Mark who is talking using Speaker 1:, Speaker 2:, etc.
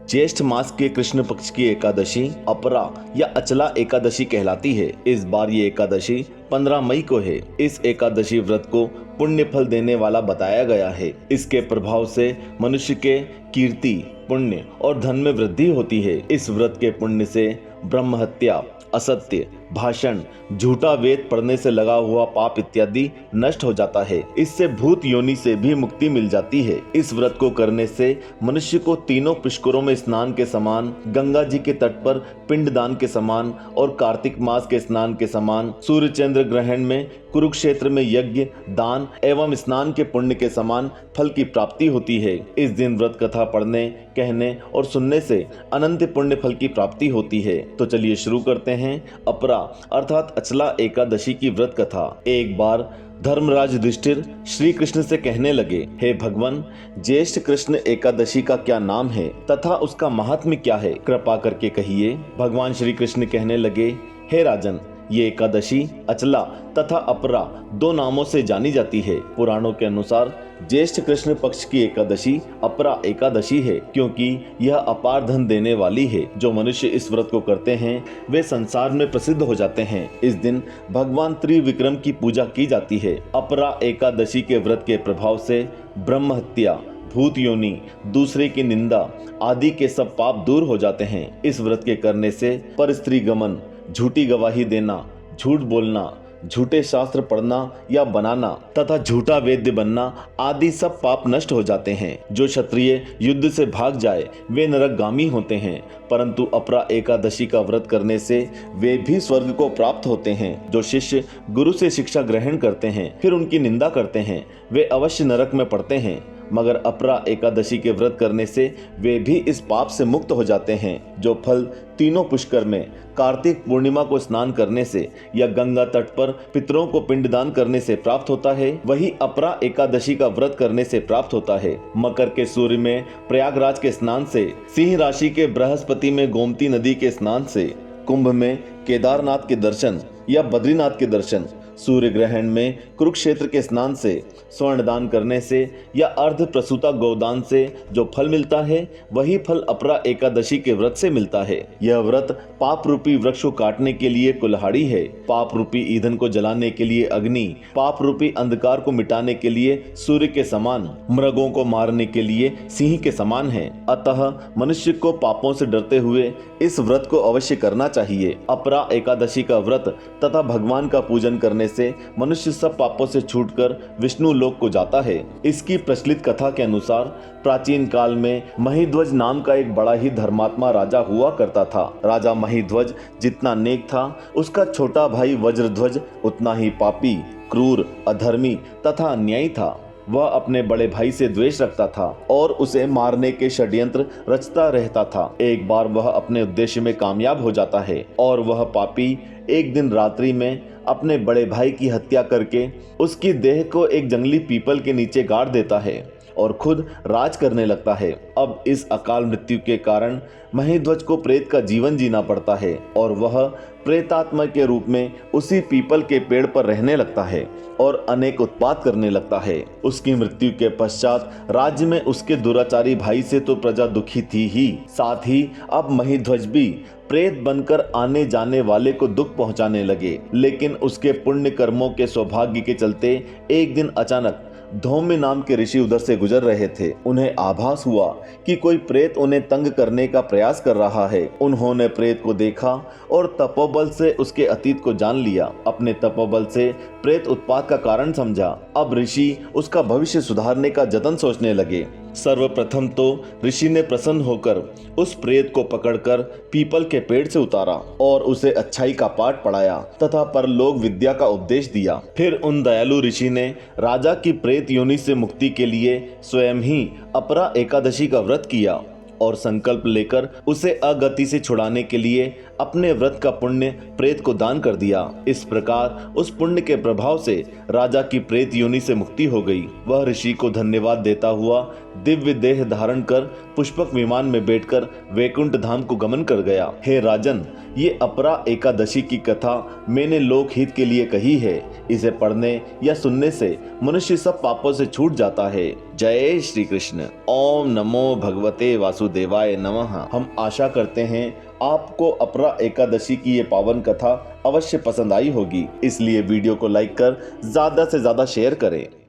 Speaker 1: ज्येष्ठ मास के कृष्ण पक्ष की एकादशी अपरा या अचला एकादशी कहलाती है। इस बार ये एकादशी 15 मई को है। इस एकादशी व्रत को पुण्य फल देने वाला बताया गया है। इसके प्रभाव से मनुष्य के कीर्ति, पुण्य और धन में वृद्धि होती है। इस व्रत के पुण्य से ब्रह्म हत्या, असत्य भाषण, झूठा वेद पढ़ने से लगा हुआ पाप इत्यादि नष्ट हो जाता है। इससे भूत योनि से भी मुक्ति मिल जाती है। इस व्रत को करने से मनुष्य को तीनों पुष्करों में स्नान के समान, गंगा जी के तट पर पिंडदान के समान और कार्तिक मास के स्नान के समान, सूर्य चंद्र ग्रहण में, कुरुक्षेत्र में यज्ञ, दान एवं स्नान के पुण्य के समान फल की प्राप्ति होती है। इस दिन व्रत कथा पढ़ने, कहने और सुनने से अनंत पुण्य फल की प्राप्ति होती है। तो चलिए शुरू करते हैं अपरा अर्थात अचला एकादशी की व्रत कथा। एक बार धर्मराज युधिष्ठिर श्री कृष्ण से कहने लगे, हे भगवान, ज्येष्ठ कृष्ण एकादशी का क्या नाम है तथा उसका महात्म्य क्या है, कृपा करके कहिए। भगवान श्री कृष्ण कहने लगे, हे राजन, ये एकादशी अचला तथा अपरा दो नामों से जानी जाती है। पुराणों के अनुसार ज्येष्ठ कृष्ण पक्ष की एकादशी अपरा एकादशी है, क्योंकि यह अपार धन देने वाली है। जो मनुष्य इस व्रत को करते हैं वे संसार में प्रसिद्ध हो जाते हैं। इस दिन भगवान त्रिविक्रम की पूजा की जाती है। अपरा एकादशी के व्रत के प्रभाव से ब्रह्म हत्या, भूत योनि, दूसरे की निंदा आदि के सब पाप दूर हो जाते हैं। इस व्रत के करने से पर स्त्री गमन, झूठी गवाही देना, झूठ बोलना, झूठे शास्त्र पढ़ना या बनाना तथा झूठा वेद्य बनना आदि सब पाप नष्ट हो जाते हैं। जो क्षत्रिय युद्ध से भाग जाए वे नरकगामी होते हैं, परंतु अपरा एकादशी का व्रत करने से वे भी स्वर्ग को प्राप्त होते हैं। जो शिष्य गुरु से शिक्षा ग्रहण करते हैं फिर उनकी निंदा करते हैं वे अवश्य नरक में पड़ते हैं, मगर अपरा एकादशी के व्रत करने से वे भी इस पाप से मुक्त हो जाते हैं। जो फल तीनों पुष्कर में कार्तिक पूर्णिमा को स्नान करने से या गंगा तट पर पितरों को पिंडदान करने से प्राप्त होता है, वही अपरा एकादशी का व्रत करने से प्राप्त होता है। मकर के सूर्य में प्रयागराज के स्नान से, सिंह राशि के बृहस्पति में गोमती नदी के स्नान से, कुंभ में केदारनाथ के दर्शन या बद्रीनाथ के दर्शन, सूर्य ग्रहण में कुरुक्षेत्र के स्नान से, स्वर्ण दान करने से या अर्ध प्रसूता गोदान से जो फल मिलता है वही फल अपरा एकादशी के व्रत से मिलता है। यह व्रत पाप रूपी वृक्ष को काटने के लिए कुल्हाड़ी है, पाप रूपी ईंधन को जलाने के लिए अग्नि, पाप रूपी अंधकार को मिटाने के लिए सूर्य के समान, मृगों को मारने के लिए सिंह के समान है। अतः मनुष्य को पापों से डरते हुए इस व्रत को अवश्य करना चाहिए। अपरा एकादशी का व्रत तथा भगवान का पूजन करने से मनुष्य सब पापों से छूटकर विष्णु लोक को जाता है। इसकी प्रचलित कथा के अनुसार प्राचीन काल में महिध्वज नाम का एक बड़ा ही धर्मात्मा राजा हुआ करता था। राजा महिध्वज जितना नेक था, उसका छोटा भाई वज्रध्वज उतना ही पापी, क्रूर, अधर्मी तथा अन्यायी था। वह अपने बड़े भाई से द्वेष रखता था और उसे मारने के षड्यंत्र रचता रहता था। एक बार वह अपने उद्देश्य में कामयाब हो जाता है और वह पापी एक दिन रात्रि में अपने बड़े भाई की हत्या करके उसकी देह को एक जंगली पीपल के नीचे गाड़ देता है और खुद राज करने लगता है। अब इस अकाल मृत्यु के कारण महिध्वज को प्रेत का जीवन जीना पड़ता है और वह प्रेतात्मा के रूप में उसी पीपल के पेड़ पर रहने लगता है और अनेक उत्पात करने लगता है। उसकी मृत्यु के पश्चात राज्य में उसके दुराचारी भाई से तो प्रजा दुखी थी ही, साथ ही अब महिध्वज भी प्रेत बनकर आने जाने वाले को दुख पहुंचाने लगे। लेकिन उसके पुण्य कर्मों के सौभाग्य के चलते एक दिन अचानक धौम्य नाम के ऋषि उधर से गुजर रहे थे। उन्हें आभास हुआ कि कोई प्रेत उन्हें तंग करने का प्रयास कर रहा है। उन्होंने प्रेत को देखा और तपोबल से उसके अतीत को जान लिया। अपने तपोबल से प्रेत उत्पात का कारण समझा। अब ऋषि उसका भविष्य सुधारने का जतन सोचने लगे। सर्वप्रथम तो ऋषि ने प्रसन्न होकर उस प्रेत को पकड़कर पीपल के पेड़ से उतारा और उसे अच्छाई का पाठ पढ़ाया तथा परलोक विद्या का उपदेश दिया। फिर उन दयालु ऋषि ने राजा की प्रेत योनि से मुक्ति के लिए स्वयं ही अपरा एकादशी का व्रत किया और संकल्प लेकर उसे अगति से छुड़ाने के लिए अपने व्रत का पुण्य प्रेत को दान कर दिया। इस प्रकार उस पुण्य के प्रभाव से राजा की प्रेत योनि से मुक्ति हो गई। वह ऋषि को धन्यवाद देता हुआ दिव्य देह धारण कर पुष्पक विमान में बैठकर वैकुंठ धाम को गमन कर गया। हे राजन, ये अपरा एकादशी की कथा मैंने लोकहित के लिए कही है। इसे पढ़ने या सुनने से मनुष्य सब पापों से छूट जाता है। जय श्री कृष्ण। ओम नमो भगवते वासुदेवाय नमः। हम आशा करते हैं आपको अपरा एकादशी की ये पावन कथा अवश्य पसंद आई होगी, इसलिए वीडियो को लाइक कर ज्यादा से ज्यादा शेयर करें।